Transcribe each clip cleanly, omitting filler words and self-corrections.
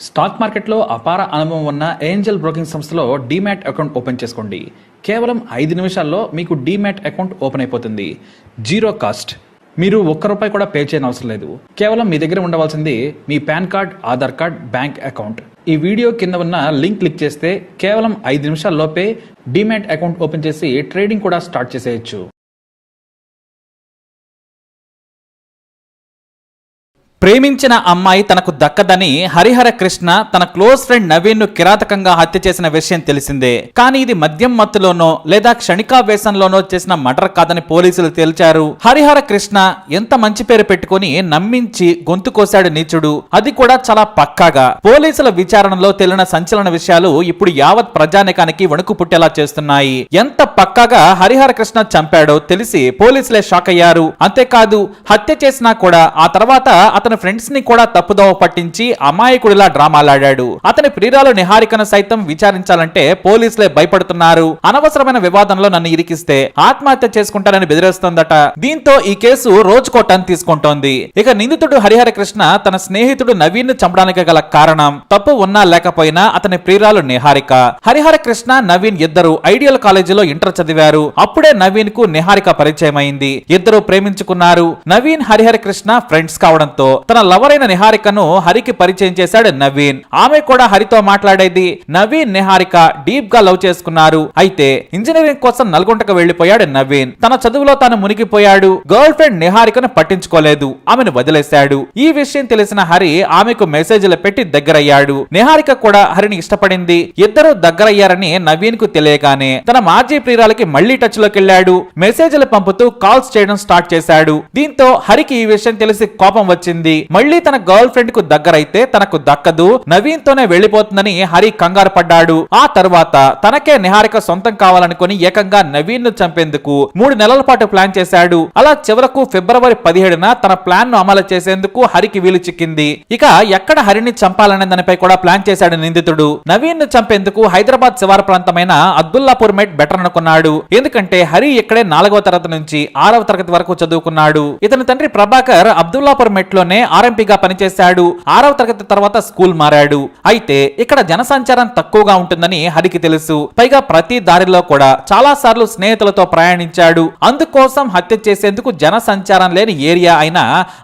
Stock మార్కెట్లో అపార అనుభవం ఉన్న ఏంజల్ బ్రోకింగ్ సంస్థలో డీమ్యాట్ అకౌంట్ ఓపెన్ చేసుకోండి. కేవలం 5 నిమిషాల్లో మీకు డీమ్యాట్ అకౌంట్ ఓపెన్ అయిపోతుంది. Zero cost. మీరు ₹1 కూడా పే చేయని అవసరం లేదు. కేవలం మీ దగ్గర ఉండవలసింది మీ PAN card, Aadhaar card, bank account. ఈ వీడియో కింద ఉన్న లింక్ క్లిక్ చేస్తే కేవలం 5 నిమిషాల్లోపే డీమ్యాట్ అకౌంట్ ఓపెన్ చేసి ట్రేడింగ్ కూడా స్టార్ట్ చేసేయచ్చు. ప్రేమించిన అమ్మాయి తనకు దక్కదని హరిహర కృష్ణ తన క్లోజ్ ఫ్రెండ్ నవీన్ ను కిరాతకంగా హత్య చేసిన విషయం తెలిసిందే. కానీ ఇది మద్యం మత్తులోనో లేదా క్షణికావేశంలోనో చేసిన మర్డర్ కాదని పోలీసులు తేల్చారు. హరిహర కృష్ణ ఎంత మంచి పేరు పెట్టుకుని నమ్మించి గొంతు కోశాడు నీచుడు, అది కూడా చాలా పక్కాగా. పోలీసుల విచారణలో తేలిన సంచలన విషయాలు ఇప్పుడు యావత్ ప్రజానికానికి వణుకు పుట్టేలా చేస్తున్నాయి. ఎంత పక్కాగా హరిహర కృష్ణ చంపాడో తెలిసి పోలీసులే షాక్ అయ్యారు. అంతేకాదు, హత్య చేసినా కూడా ఆ తర్వాత అతను ఫ్రెండ్స్ ని కూడా తప్పుదోవ పట్టించి అమాయకుడిలా డ్రామాలాడాడు. అతని ప్రియురాలు నిహారికను సైతం విచారించాలంటే పోలీసులే భయపడుతున్నారు. అనవసరమైన వివాదంలో నన్ను ఇరికిస్తే ఆత్మహత్య చేసుకుంటానని బెదిరిస్తోందట. దీంతో ఈ కేసు రోజుకో టర్న్ తీసుకుంటోంది. ఇక నిందితుడు హరిహర కృష్ణ తన స్నేహితుడు నవీన్ ను చంపడానికి గల కారణం తప్పు ఉన్నా లేకపోయినా అతని ప్రియురాలు నిహారిక. హరిహర కృష్ణ, నవీన్ ఇద్దరు ఐడియల్ కాలేజీలో ఇంటర్ చదివారు. అప్పుడే నవీన్ కు నిహారిక పరిచయం అయింది. ఇద్దరు ప్రేమించుకున్నారు. నవీన్, హరిహర కృష్ణ ఫ్రెండ్స్ కావడంతో తన లవర్ అయిన నిహారికను హరికి పరిచయం చేశాడు నవీన్. ఆమె కూడా హరితో మాట్లాడేది. నవీన్, నిహారిక డీప్ గా లవ్ చేసుకున్నారు. అయితే ఇంజనీరింగ్ కోసం నల్గొండకు వెళ్లిపోయాడు నవీన్. తన చదువులో తాను మునిగిపోయాడు. గర్ల్ ఫ్రెండ్ నిహారికను పట్టించుకోలేదు, ఆమెను వదిలేశాడు. ఈ విషయం తెలిసిన హరి ఆమెకు మెసేజ్లు పెట్టి దగ్గరయ్యాడు. నిహారిక కూడా హరిని ఇష్టపడింది. ఇద్దరు దగ్గరయ్యారని నవీన్ కు తెలియగానే తన మాజీ ప్రియురాలకి మళ్లీ టచ్ లోకి వెళ్లాడు. మెసేజ్లు పంపుతూ కాల్స్ చేయడం స్టార్ట్ చేశాడు. దీంతో హరికి ఈ విషయం తెలిసి కోపం వచ్చింది. మళ్లీ తన గర్ల్ ఫ్రెండ్ కు దగ్గరైతే తనకు దక్కదు, నవీన్ తోనే వెళ్లిపోతుందని హరి కంగారు పడ్డాడు. ఆ తర్వాత తనకే నిహారిక సొంతం కావాలనుకుని ఏకంగా నవీన్ ను చంపేందుకు 3 నెలల పాటు ప్లాన్ చేశాడు. అలా చివరకు ఫిబ్రవరి 17న తన ప్లాన్ ను అమలు చేసేందుకు హరికి వీలు చిక్కింది. ఇక ఎక్కడ హరిని చంపాలనే దానిపై కూడా ప్లాన్ చేశాడు నిందితుడు. నవీన్ ను చంపేందుకు హైదరాబాద్ శివారు ప్రాంతమైన అబ్దుల్లాపూర్ మెట్ బెటర్ అనుకున్నాడు. ఎందుకంటే హరి ఇక్కడే 4వ తరగతి నుంచి 6వ తరగతి వరకు చదువుకున్నాడు. ఇతని తండ్రి ప్రభాకర్ అబ్దుల్లాపూర్ మెట్ లోనే ఆర్ఎంపీగా పనిచేశాడు. 6వ తరగతి తర్వాత స్కూల్ మారాడు. అయితే ఇక్కడ జనసంచారం తక్కువగా ఉంటుందని హరికి తెలుసు. పైగా ప్రతి దారిలో కూడా చాలా సార్లు స్నేహితులతో ప్రయాణించాడు. అందుకోసం హత్య చేసేందుకు జనసంచారం లేని ఏరియా అయిన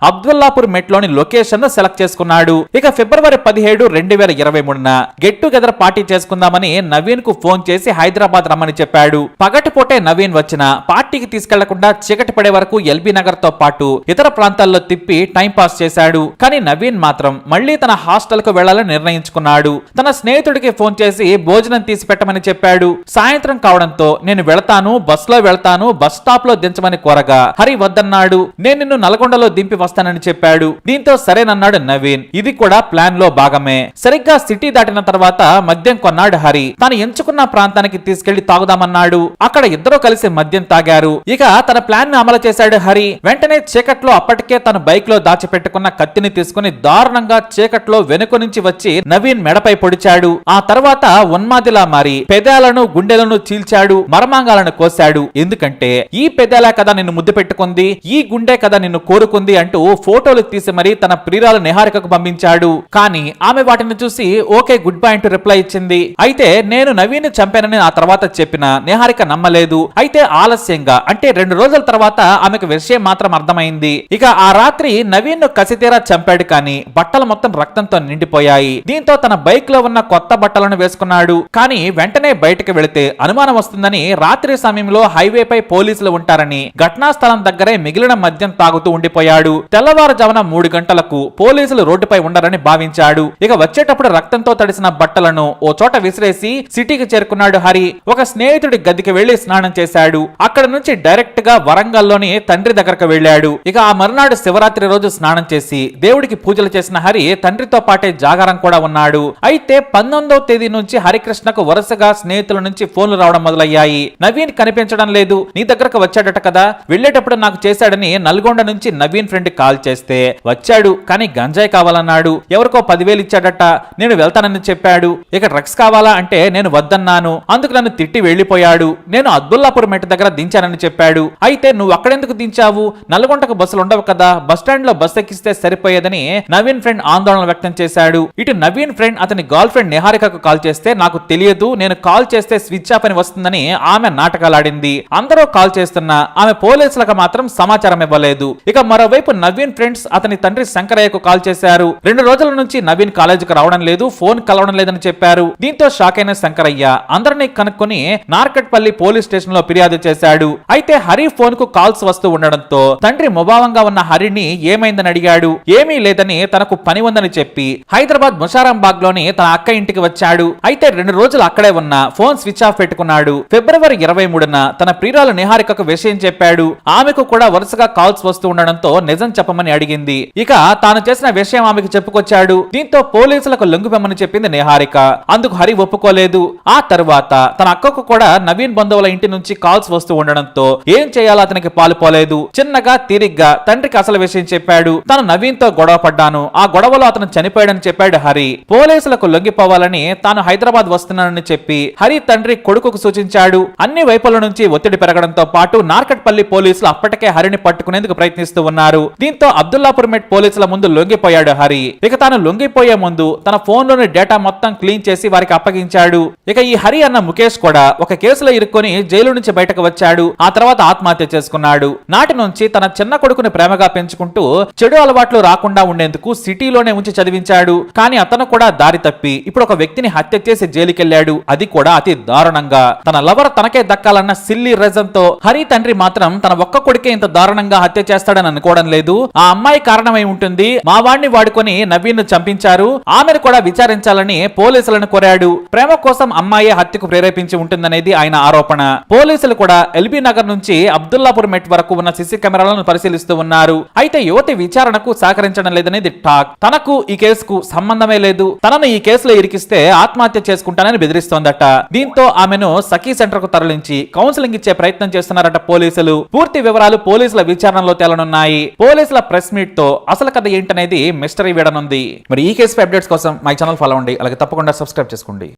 అబ్దుల్లాపూర్ మెట్ లోని లొకేషన్ ను సెలెక్ట్ చేసుకున్నాడు. ఇక ఫిబ్రవరి 17, 2023న గెట్ టుగెదర్ పార్టీ చేసుకుందామని నవీన్ కు ఫోన్ చేసి హైదరాబాద్ రమ్మని చెప్పాడు. పగటిపూటే నవీన్ వచ్చిన పార్టీకి తీసుకెళ్లకుండా చీకటి పడే వరకు ఎల్బీ నగర్ తో పాటు ఇతర ప్రాంతాల్లో తిప్పి టైం పాస్ చేశాడు. కానీ నవీన్ మాత్రం మళ్లీ తన హాస్టల్ కు వెళ్లాలని నిర్ణయించుకున్నాడు. తన స్నేహితుడికి ఫోన్ చేసి భోజనం తీసి పెట్టమని చెప్పాడు. సాయంత్రం కావడంతో నేను వెళతాను, బస్ లో వెళ్తాను, బస్ స్టాప్ లో దించమని కోరగా హరి వద్దన్నాడు. నేను నిన్ను నల్గొండలో దింపి వస్తానని చెప్పాడు. దీంతో సరేనన్నాడు నవీన్. ఇది కూడా ప్లాన్ లో భాగమే. సరిగ్గా సిటీ దాటిన తర్వాత మద్యం కొన్నాడు హరి. తాను ఎంచుకున్న ప్రాంతానికి తీసుకెళ్లి తాగుదామన్నాడు. అక్కడ ఇద్దరు కలిసి మద్యం తాగారు. ఇక తన ప్లాన్ ను అమలు చేశాడు హరి. వెంటనే చీకట్లో అప్పటికే తన బైక్ లో దాచిపెట్టుకున్న కత్తిని తీసుకుని దారుణంగా చీకట్లో వెనుక నుంచి వచ్చి నవీన్ మెడపై పొడిచాడు. ఆ తర్వాత ఉన్మాదిలా మారి పెదాలను, గుండెలను చీల్చాడు, మర్మాంగాలను కోశాడు. ఎందుకంటే ఈ పెదాల కదా నిన్ను ముద్దు పెట్టుకుంది, ఈ గుండె కదా నిన్ను కోరుకుంది అంటూ ఫోటోలు తీసి మరీ తన ప్రియురాలు నిహారికకు పంపించాడు. కానీ ఆమె వాటిని చూసి ఓకే గుడ్ బై అంటూ రిప్లై ఇచ్చింది. అయితే నేను నవీన్ చంపానని ఆ తర్వాత చెప్పిన నిహారిక నమ్మలేదు. అయితే ఆలస్యంగా అంటే 2 రోజుల తర్వాత ఆమెకు విషయం మాత్రం అర్థమైంది. ఇక ఆ రాత్రి నవీన్ ను కసితీరా చంపాడు. కానీ బట్టలు మొత్తం రక్తంతో నిండిపోయాయి. దీంతో తన బైక్ లో ఉన్న కొత్త బట్టలను వేసుకున్నాడు. కానీ వెంటనే బయటకు వెళితే అనుమానం వస్తుందని రాత్రి సమయంలో హైవేపై పోలీసులు ఉంటారని ఘటనా స్థలం దగ్గరే మిగిలిన మద్యం తాగుతూ ఉండిపోయాడు. తెల్లవారుజామున 3 గంటలకు పోలీసులు రోడ్డుపై ఉండరని భావించాడు. ఇక వచ్చేటప్పుడు రక్తంతో తడిసిన బట్టలను ఓ చోట విసిరేసి సిటీకి చేరుకున్నాడు హరి. ఒక స్నేహితుడి గదికి వెళ్లి స్నానం చేశాడు. అక్కడ నుంచి డైరెక్ట్ గా వరంగల్లోని తండ్రి దగ్గరకు వెళ్లాడు. ఇక ఆ మరునాడు శివరాత్రి రోజు స్నానం చేసి దేవుడికి పూజలు చేసిన హరి తండ్రితో పాటే జాగారం కూడా ఉన్నాడు. అయితే 19వ తేదీ నుంచి హరికృష్ణకు వరుసగా స్నేహితుల నుంచి ఫోన్లు రావడం మొదలయ్యాయి. నవీన్ కనిపించడం లేదు, నీ దగ్గరకు వచ్చాడట కదా, వెళ్లేటప్పుడు నాకు చేశాడని నల్గొండ నుంచి నవీన్ ఫ్రెండ్ కాల్ చేస్తే వచ్చాడు. కానీ గంజాయి కావాలన్నాడు. ఎవరికో 10,000 ఇచ్చాడట, నేను వెళ్తానని చెప్పాడు. ఇక డ్రగ్స్ కావాలా అంటే నేను వద్దన్నాను. అందుకు నన్ను తిట్టి వెళ్లిపోయాడు. నేను అబ్దుల్లాపూర్ మెట్ దగ్గర దించానని చెప్పాడు. అయితే నువ్వు అక్కడెందుకు దించావు, నల్గొండకు బస్సులు ఉండవు కదా, బస్ స్టాండ్ లో బస్ ఎక్కి ఆలోచించిస్తే సరిపోయేదని నవీన్ ఫ్రెండ్ ఆందోళన వ్యక్తం చేశాడు. ఇటు నవీన్ ఫ్రెండ్ అతని గర్ల్ ఫ్రెండ్ నిహారికకు కాల్ చేస్తే నాకు తెలియదు, నేను కాల్ చేస్తే స్విచ్ ఆఫ్ అని వస్తుందని ఆమె నాటకాలాడింది. అందరూ కాల్ చేస్తున్నా ఆమె పోలీసులకు మాత్రం సమాచారం ఇవ్వలేదు. ఇక మరోవైపు నవీన్ ఫ్రెండ్స్ అతని తండ్రి శంకరయ్యకు కాల్ చేశారు. 2 రోజుల నుంచి నవీన్ కాలేజీకి రావడం లేదు, ఫోన్ కలవడం లేదని చెప్పారు. దీంతో షాక్ అయిన శంకరయ్య అందరినీ కనుక్కొని నార్కట్పల్లి పోలీస్ స్టేషన్ లో ఫిర్యాదు చేశాడు. అయితే హరి ఫోన్ కు కాల్స్ వస్తూ ఉండడంతో తండ్రి ముభావంగా ఉన్న హరిని ఏమైందని అడిగాడు. ఏమీ లేదని తనకు పని ఉందని చెప్పి హైదరాబాద్ ముషారాంబాగ్ లోని తన అక్క ఇంటికి వచ్చాడు. అయితే 2 రోజులు అక్కడే ఉన్న ఫోన్ స్విచ్ ఆఫ్ పెట్టుకున్నాడు. ఫిబ్రవరి 23న తన ప్రియురాలు నిహారికకు విషయం చెప్పాడు. ఆమెకు కూడా వరుసగా కాల్స్ వస్తూ ఉండడంతో నిజం చెప్పమని అడిగింది. ఇక తాను చేసిన విషయం ఆమెకు చెప్పుకొచ్చాడు. దీంతో పోలీసులకు లొంగిపోమని చెప్పింది నిహారిక. అందుకు హరి ఒప్పుకోలేదు. ఆ తర్వాత తన అక్కకు కూడా నవీన్ బంధువుల ఇంటి నుంచి కాల్స్ వస్తూ ఉండడంతో ఏం చేయాలో అతనికి పాలుపోలేదు. చిన్నగా తీరిగ్గా తండ్రికి అసలు విషయం చెప్పాడు. తను నవీన్ తో గొడవ పడ్డాను, ఆ గొడవలో అతను చనిపోయాడని చెప్పాడు హరి. పోలీసులకు లొంగిపోవాలని తాను హైదరాబాద్ వస్తున్నానని చెప్పి హరి తండ్రి కొడుకుకు సూచించాడు. అన్ని వైపుల నుంచి ఒత్తిడి పెరగడంతో పాటు నార్కట్పల్లి పోలీసులు అప్పటికే హరిని పట్టుకునేందుకు ప్రయత్నిస్తూ ఉన్నారు. దీంతో అబ్దుల్లాపూర్ మెట్ పోలీసుల ముందు లొంగిపోయాడు హరి. ఇక తాను లొంగిపోయే ముందు తన ఫోన్ లోని డేటా మొత్తం క్లీన్ చేసి వారికి అప్పగించాడు. ఇక ఈ హరి అన్న ముఖేష్ కూడా ఒక కేసులో ఇరుక్కొని జైలు నుంచి బయటకు వచ్చాడు. ఆ తర్వాత ఆత్మహత్య చేసుకున్నాడు. నాటి నుంచి తన చిన్న కొడుకుని ప్రేమగా పెంచుకుంటూ చెడు అలవాట్లు రాకుండా ఉండేందుకు సిటీలోనే ఉంచి చదివించాడు. కానీ అతను కూడా దారి తప్పి ఇప్పుడు ఒక వ్యక్తిని హత్య చేసి జైలుకెళ్లాడు. అది కూడా అతి దారుణంగా. తన లవర్ తనకే దక్కాలన్న సిల్లీ రీజన్ తో హరి తండ్రి మాత్రం తన ఒక్క కొడుకే ఇంత దారుణంగా హత్య చేస్తాడని అనుకోవడం లేదు. ఆ అమ్మాయి కారణమై ఉంటుంది. మా వాడిని వాడుకొని నవీన్ ను చంపించారు, ఆమెను కూడా విచారించాలని పోలీసులను కోరాడు. ప్రేమ కోసం అమ్మాయి హత్యకు ప్రేరేపించి ఉంటుందనేది ఆయన ఆరోపణ. పోలీసులు కూడా ఎల్బీ నగర్ నుంచి అబ్దుల్లాపూర్ మెట్ వరకు ఉన్న సీసీ కెమెరాలను పరిశీలిస్తూ ఉన్నారు. అయితే యువతి విచారణకు సహకరించడం లేదనేది టాక్. తనకు ఈ కేసుకు సంబంధమే లేదు, తనను ఈ కేసులో ఇరికిస్తే ఆత్మహత్య చేసుకుంటానని బెదిరిస్తోందట. దీంతో ఆమెను సఖీ సెంటర్ కు తరలించి కౌన్సిలింగ్ ఇచ్చే ప్రయత్నం చేస్తున్నారట పోలీసులు. పూర్తి వివరాలు పోలీసుల విచారణలో తేలనున్నాయి. పోలీసుల ప్రెస్ మీట్ తో అసలు కథ ఏంటనేది మిస్టరీ వీడనుంది. మరి ఈ కేసు అప్డేట్స్ కోసం మై ఛానల్ ఫాలో అవ్వండి, అలాగే తప్పకుండా సబ్స్క్రైబ్ చేసుకోండి.